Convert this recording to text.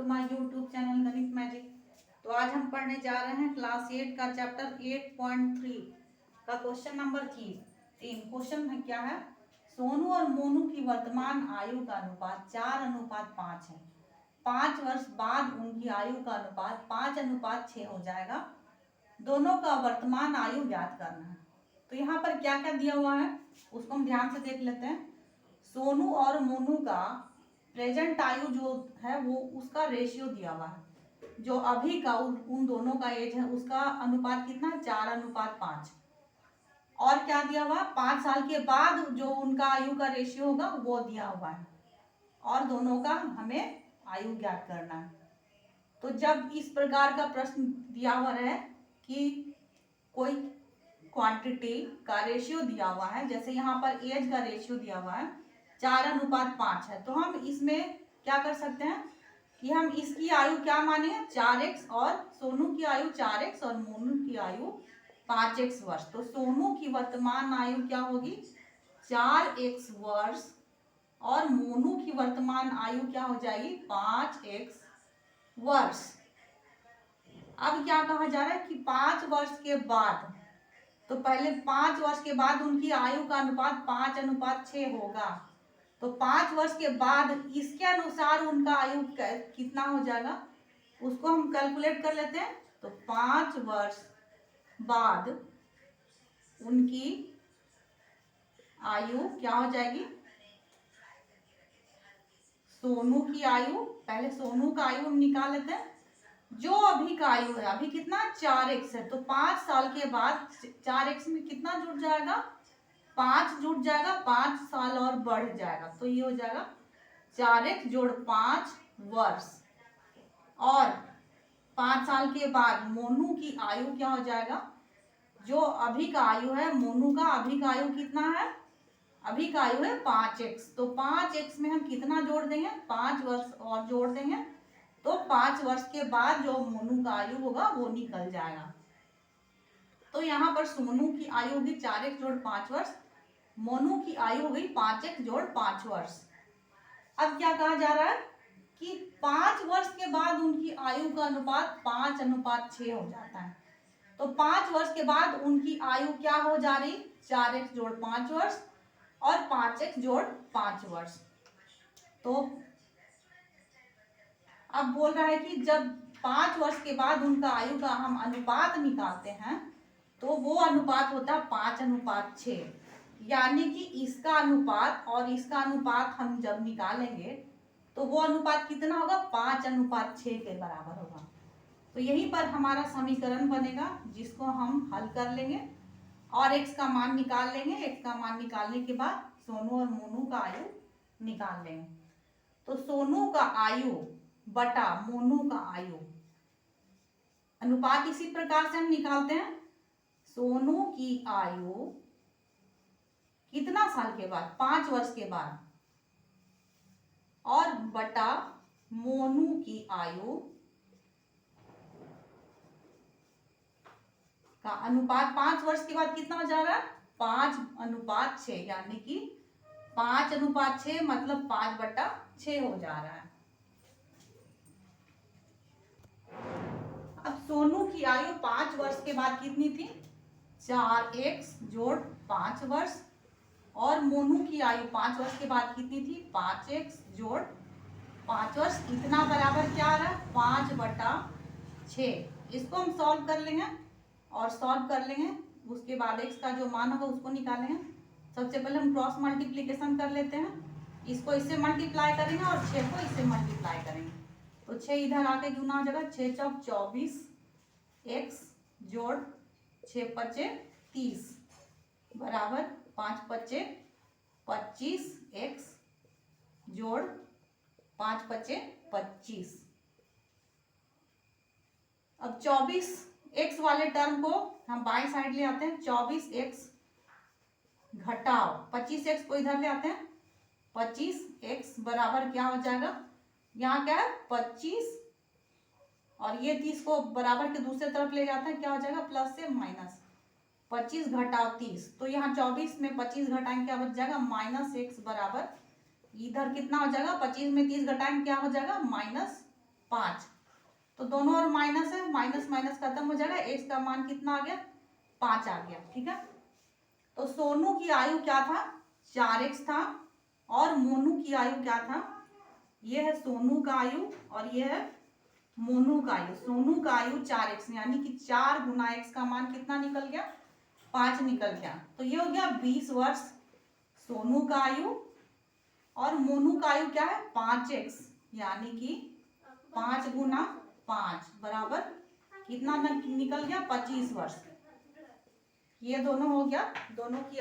My YouTube channel गणित magic. तो आज हम पढ़ने जा रहे हैं क्लास 8 का चैप्टर 8.3 का क्वेश्चन नंबर 3। क्वेश्चन है क्या है, सोनू और मोनू की वर्तमान आयु का अनुपात 4:5 है। 5 वर्ष बाद उनकी आयु का अनुपात 5:6 हो जाएगा। दोनों का वर्तमान आयु ज्ञात करना है। तो यहाँ पर क्या क्या दिया हुआ है उसको हम ध्यान से देख लेते हैं। सोनू और मोनू का प्रेजेंट आयु जो है वो उसका रेशियो दिया हुआ है। जो अभी का उन दोनों का एज है उसका अनुपात कितना है, 4:5। और क्या दिया हुआ, 5 साल के बाद जो उनका आयु का रेशियो होगा वो दिया हुआ है। और दोनों का हमें आयु ज्ञात करना है। तो जब इस प्रकार का प्रश्न दिया हुआ है कि कोई क्वांटिटी का रेशियो दिया हुआ है, जैसे यहाँ पर एज का रेशियो दिया हुआ है 4:5 है, तो हम इसमें क्या कर सकते हैं कि हम इसकी आयु क्या माने 4x, और सोनू की आयु 4x और मोनू की आयु 5x वर्ष। तो सोनू की वर्तमान आयु क्या होगी 4x वर्ष और मोनू की वर्तमान आयु क्या हो जाएगी 5x वर्ष। अब क्या कहा जा रहा है कि 5 वर्ष के बाद, तो पहले 5 वर्ष के बाद उनकी आयु का अनुपात 5:6 होगा। तो 5 वर्ष के बाद इसके अनुसार उनका आयु कितना हो जाएगा उसको हम कैलकुलेट कर लेते हैं। तो 5 वर्ष बाद उनकी आयु क्या हो जाएगी, सोनू की आयु, पहले सोनू का आयु हम निकाल लेते हैं। जो अभी का आयु है, अभी कितना 4x है, तो 5 साल के बाद 4x में कितना जुड़ जाएगा 5 जुड़ जाएगा, 5 साल और बढ़ जाएगा। तो ये हो जाएगा 4x जोड़ 5 वर्ष। और 5 साल के बाद मोनू की आयु क्या हो जाएगा, जो अभी का आयु है मोनू का, अभी का आयु कितना है, अभी का आयु है 5x। तो 5x में हम कितना जोड़ देंगे 5 वर्ष और जोड़ देंगे, तो 5 वर्ष के बाद जो मोनू का आयु होगा वो निकल जाएगा। तो यहाँ पर सोनू की आयु होगी 4x जोड़ 5 वर्ष, मोनू की आयु हो गई 5x जोड़ 5 वर्ष। अब क्या कहा जा रहा है कि 5 वर्ष के बाद उनकी आयु का अनुपात 5:6 हो जाता है। तो 5 वर्ष के बाद उनकी आयु क्या हो जा रही 4x जोड़ 5 वर्ष और 5x जोड़ 5 वर्ष। तो अब बोल रहा है कि जब 5 वर्ष के बाद उनका आयु का हम अनुपात निकालते हैं तो वो अनुपात होता है 5:6। यानी कि इसका अनुपात और इसका अनुपात हम जब निकालेंगे तो वो अनुपात कितना होगा 5:6 के बराबर होगा। तो यहीं पर हमारा समीकरण बनेगा जिसको हम हल कर लेंगे और x का मान निकाल लेंगे। x का मान निकालने के बाद सोनू और मोनू का आयु निकाल लेंगे। तो सोनू का आयु बटा मोनू का आयु अनुपात इसी प्रकार से हम निकालते हैं। सोनू की आयु कितना साल के बाद 5 वर्ष के बाद, और बटा मोनू की आयु का अनुपात 5 वर्ष के बाद कितना हो जा रहा है 5:6, यानी कि 5:6 मतलब 5/6 हो जा रहा है। अब सोनू की आयु 5 वर्ष के बाद कितनी थी 4x जोड़ 5 वर्ष, और मोनू की आयु 5 वर्ष के बाद कितनी थी 5x जोड़ 5 वर्ष। इतना बराबर क्या आ रहा है 5/6। इसको हम सॉल्व कर लेंगे और सॉल्व कर लेंगे, उसके बाद x का जो मान होगा उसको निकालेंगे। सबसे पहले हम क्रॉस मल्टीप्लीकेशन कर लेते हैं। इसको इससे मल्टीप्लाई करेंगे और 6 को इससे मल्टीप्लाई करेंगे। तो 6 इधर आके गुना हो जाएगा, 6 चौक 24 x जोड़ 6 पचे 30 बराबर 5 पचे 25 x जोड़ 5 पचे 25। अब 24 x वाले टर्म को हम बाएं साइड ले आते हैं। 24x घटाओ 25x को इधर ले आते हैं। 25x बराबर क्या हो जाएगा, यहाँ क्या है 25 और ये 30 को बराबर के दूसरे तरफ ले जाते हैं, क्या हो जाएगा प्लस से माइनस। 25 घटाओ 30, तो यहाँ 24 में 25 घटाएंगे क्या बच जाएगा -x बराबर इधर कितना हो जाएगा 25 में 30 घटाएंगे क्या हो जाएगा 5। तो दोनों और माइनस है, माइनस माइनस खत्म हो जाएगा, एक्स का मान कितना आ गया 5 आ गया। ठीक है, तो सोनू की आयु क्या था 4x था और मोनू की आयु क्या था, ये है सोनू का आयु और ये है मोनू का आयु। सोनू का आयु 4x यानी कि 4 गुना x का मान कितना निकल गया 5 निकल गया। तो ये हो गया 20 वर्ष सोनू का आयु और मोनू का आयु क्या है 5x यानी कि 5 गुना 5 बराबर कितना निकल गया 25 वर्ष। ये दोनों हो गया, दोनों की